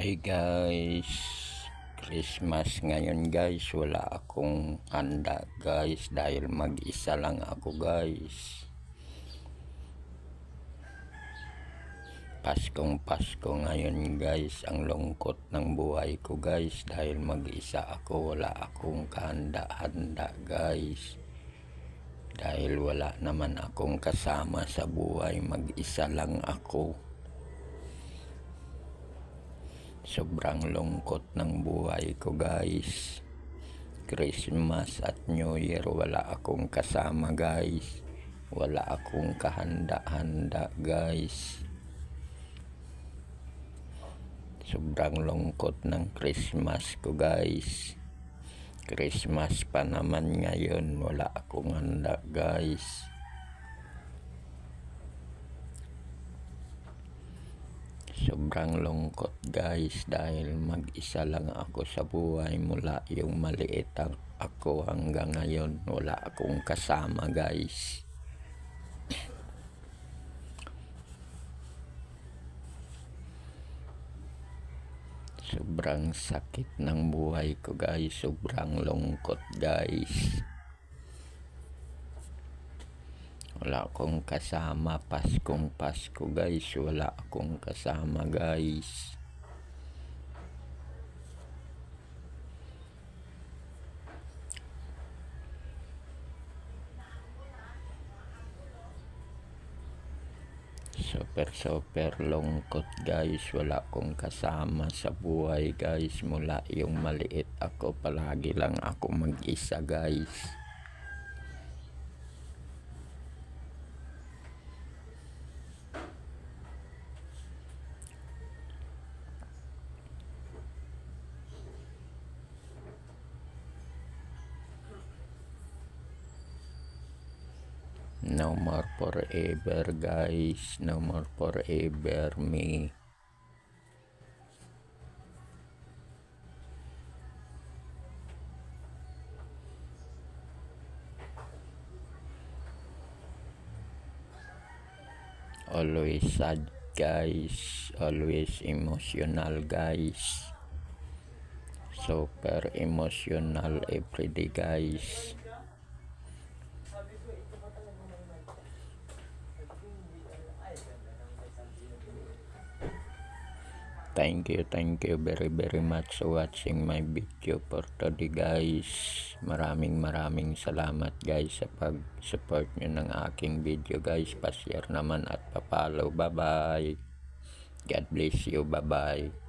Hi guys, Christmas ngayon guys. Wala akong handa guys dahil mag-isa lang ako guys. Paskong Pasko ngayon guys. Ang lungkot ng buhay ko guys dahil mag-isa ako. Wala akong kahanda-handa guys. Dahil wala naman akong kasama sa buhay, mag-isa lang ako. Sobrang lungkot ng buhay ko guys. Christmas at New Year wala akong kasama guys. Wala akong kahanda-handa guys. Sobrang lungkot ng Christmas ko guys. Christmas pa naman ngayon, wala akong handa guys. Sobrang lungkot guys dahil mag-isa lang ako sa buhay mula yung maliit ako hanggang ngayon. Wala akong kasama guys. Sobrang sakit ng buhay ko guys. Sobrang lungkot guys. Wala akong kasama. Paskong Pasko guys. Wala akong kasama guys. Super lungkot guys. Wala akong kasama sa buhay guys. Mula yung maliit ako, palagi lang ako mag-isa guys. No more forever guys. No more forever me. Always sad guys. Always emotional guys. Super emotional everyday guys. Thank you very much for watching my video for today guys. Maraming salamat guys sa pag-support nyo ng aking video guys. Pa-share naman at pa-follow. Bye bye. God bless you. Bye bye.